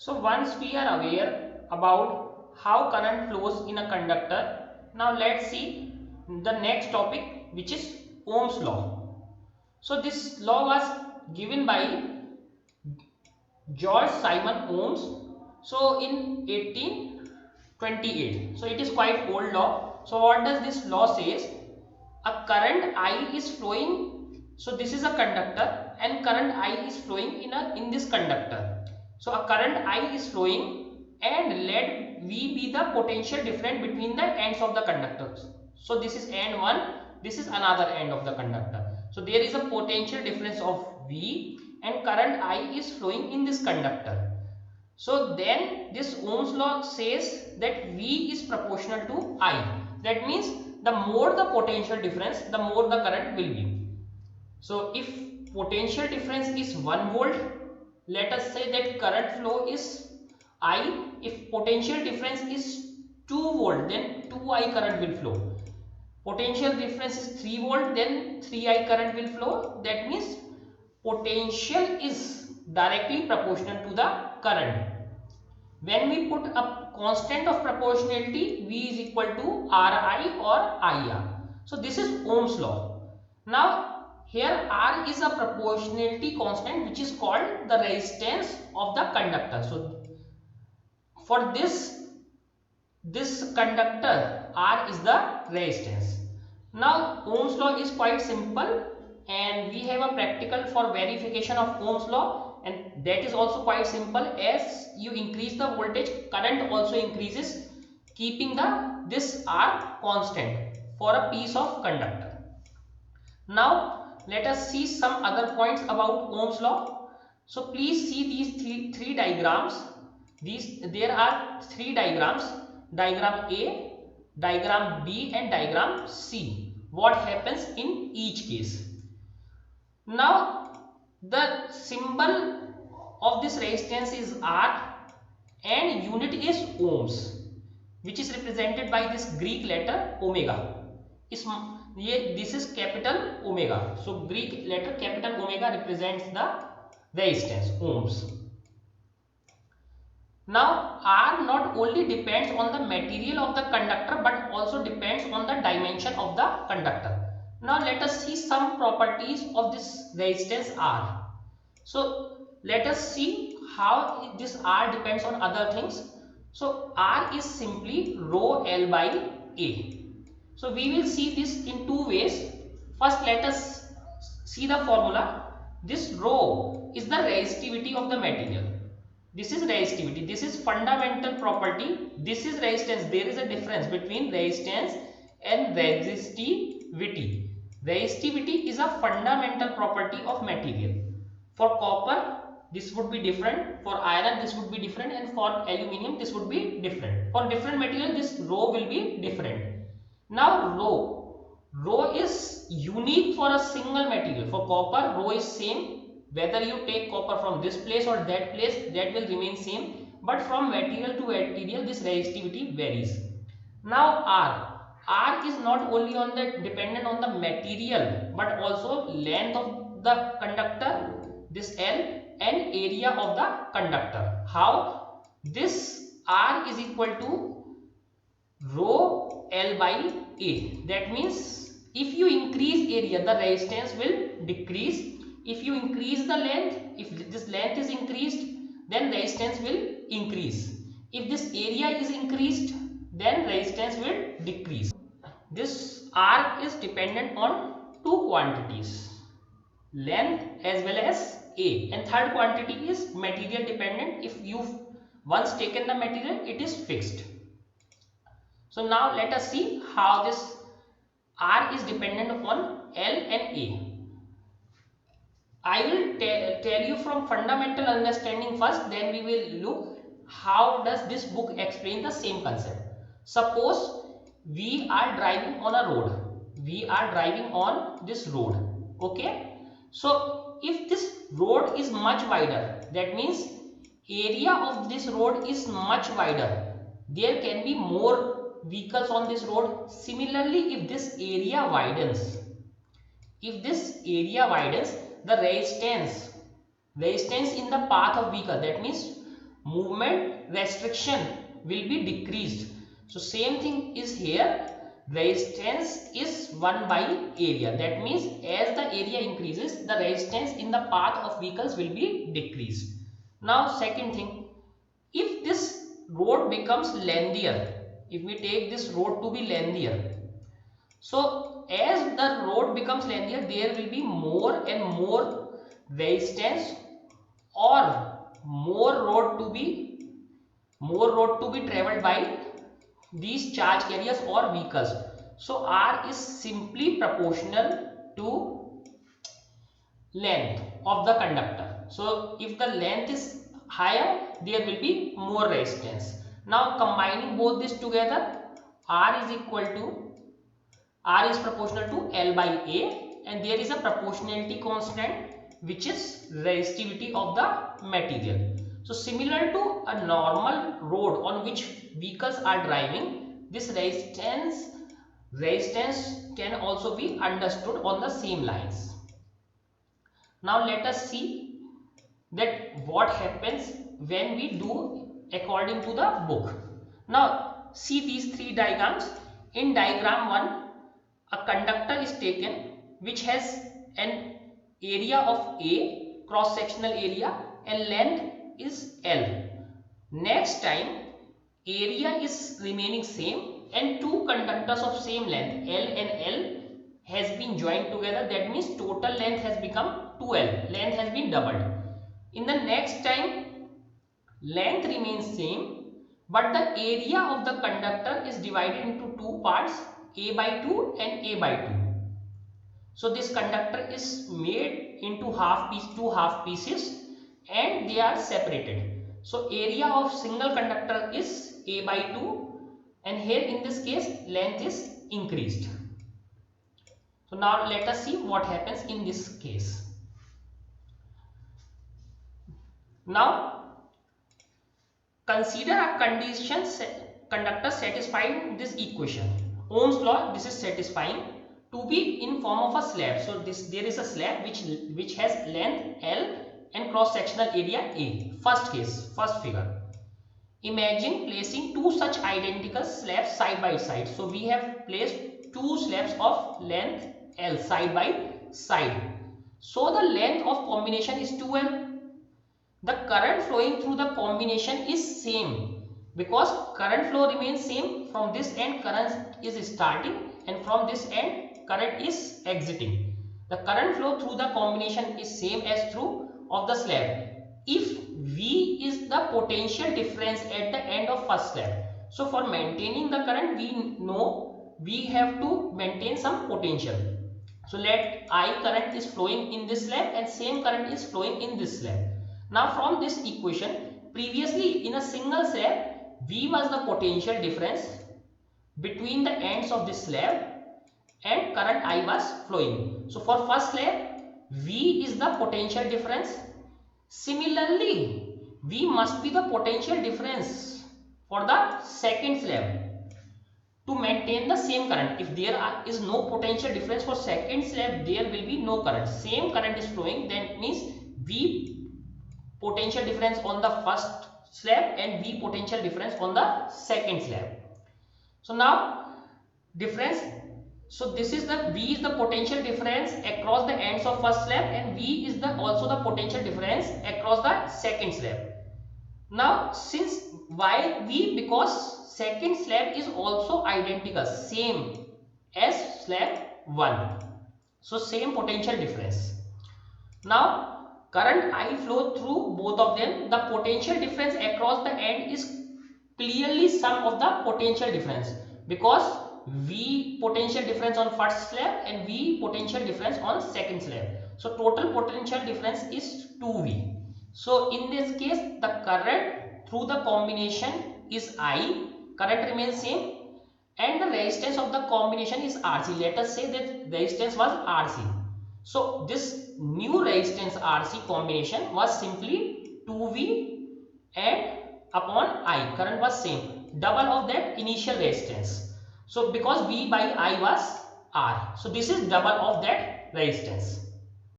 So once we are aware about how current flows in a conductor, now let's see the next topic, which is Ohm's law. So this law was given by George Simon Ohms. So in 1828. So it is quite old law. So what does this law says? A current I is flowing. So this is a conductor and current I is flowing in this conductor. So a current I is flowing and let V be the potential difference between the ends of the conductors. So this is end 1, this is another end of the conductor. So there is a potential difference of V and current I is flowing in this conductor. So then this Ohm's law says that V is proportional to I. That means the more the potential difference, the more the current will be. So if potential difference is 1 volt, let us say that current flow is I. If potential difference is 2 volt, then 2I current will flow. Potential difference is 3 volt, then 3I current will flow. That means potential is directly proportional to the current. When we put a constant of proportionality, V is equal to Ri or IR. So this is Ohm's law. Now here R is a proportionality constant which is called the resistance of the conductor. So for this conductor, R is the resistance. Now Ohm's law is quite simple and we have a practical for verification of Ohm's law, and that is also quite simple. As you increase the voltage, current also increases, keeping this R constant for a piece of conductor. Now let us see some other points about Ohm's law. So please see these three diagrams. There are three diagrams: diagram A, diagram B and diagram C. What happens in each case? Now the symbol of this resistance is R and unit is ohms, which is represented by this Greek letter omega. This is capital omega. So Greek letter capital omega represents the resistance ohms. Now R not only depends on the material of the conductor but also depends on the dimension of the conductor. Now let us see some properties of this resistance R. So let us see how this R depends on other things. So R is simply rho L by A. So we will see this in two ways. First let us see the formula. This rho is the resistivity of the material. This is resistivity. This is fundamental property. This is resistance. There is a difference between resistance and resistivity. Resistivity is a fundamental property of material. For copper, this would be different. For iron, this would be different. And for aluminium, this would be different. For different material, this rho will be different. Now, rho is unique for a single material. For copper, rho is same. Whether you take copper from this place or that place, that will remain same. But from material to material, this resistivity varies. Now R is not only dependent on the material but also length of the conductor, this L, and area of the conductor. How? This R is equal to rho L by A. That means if you increase area, the resistance will decrease. If you increase the length, if this length is increased, then resistance will increase. If this area is increased, then resistance will decrease. This R is dependent on two quantities, length as well as A, and third quantity is material dependent. If you've once taken the material, it is fixed. So now let us see how this R is dependent upon L and A. I will tell you from fundamental understanding first, then we will look how does this book explain the same concept. Suppose we are driving on a road. We are driving on this road. Okay. So if this road is much wider, that means area of this road is much wider. There can be more vehicles on this road. Similarly, if this area widens, the resistance in the path of vehicle, that means movement restriction will be decreased. So same thing is here. Resistance is 1 by area. That means as the area increases, the resistance in the path of vehicles will be decreased. Now second thing, if this road becomes lengthier, if we take this road to be lengthier, so as the road becomes lengthier, there will be more and more resistance or more road to be traveled by these charge carriers or vehicles. So R is simply proportional to length of the conductor. So if the length is higher, there will be more resistance. Now combining both this together, R is proportional to L by A, and there is a proportionality constant which is resistivity of the material. So similar to a normal road on which vehicles are driving, this resistance can also be understood on the same lines. Now let us see that what happens when we do according to the book. Now see these three diagrams. In diagram 1, a conductor is taken which has an area of A, cross sectional area, and length is L. Next time area is remaining same and two conductors of same length L and L has been joined together. That means total length has become 2L. Length has been doubled. In the next time length remains same, but the area of the conductor is divided into two parts, A by 2 and A by 2. So this conductor is made into two half pieces and they are separated. So area of single conductor is A by 2, and here in this case length is increased. So now let us see what happens in this case. Now consider a conductor satisfying this equation. Ohm's law, this is satisfying, to be in form of a slab. So there is a slab which has length L and cross sectional area A. First case, first figure. Imagine placing two such identical slabs side by side. So we have placed two slabs of length L side by side. So the length of combination is 2L. The current flowing through the combination is same, because current flow remains same. From this end current is starting and from this end current is exiting. The current flow through the combination is same as through of the slab if V is the potential difference at the end of first slab. So for maintaining the current, we know we have to maintain some potential. So let I current is flowing in this slab and same current is flowing in this slab. Now from this equation, previously in a single slab, V was the potential difference between the ends of this slab and current I was flowing. So for first slab, V is the potential difference. Similarly, V must be the potential difference for the second slab to maintain the same current. If there is no potential difference for second slab, there will be no current. Same current is flowing, then means V potential difference on the first slab and V potential difference on the second slab. So now difference. So this is the V is the potential difference across the ends of first slab and V is the also the potential difference across the second slab. Now since why V? Because second slab is also identical, same as slab 1. So same potential difference. Now current I flow through both of them. The potential difference across the end is clearly sum of the potential difference, because V potential difference on first slab and V potential difference on second slab. So total potential difference is 2V. So in this case the current through the combination is I, current remains same, and the resistance of the combination is RC. Let us say that resistance was RC. So this new resistance RC combination was simply 2V and upon I, current was same, double of that initial resistance. So because V by I was R, so this is double of that resistance.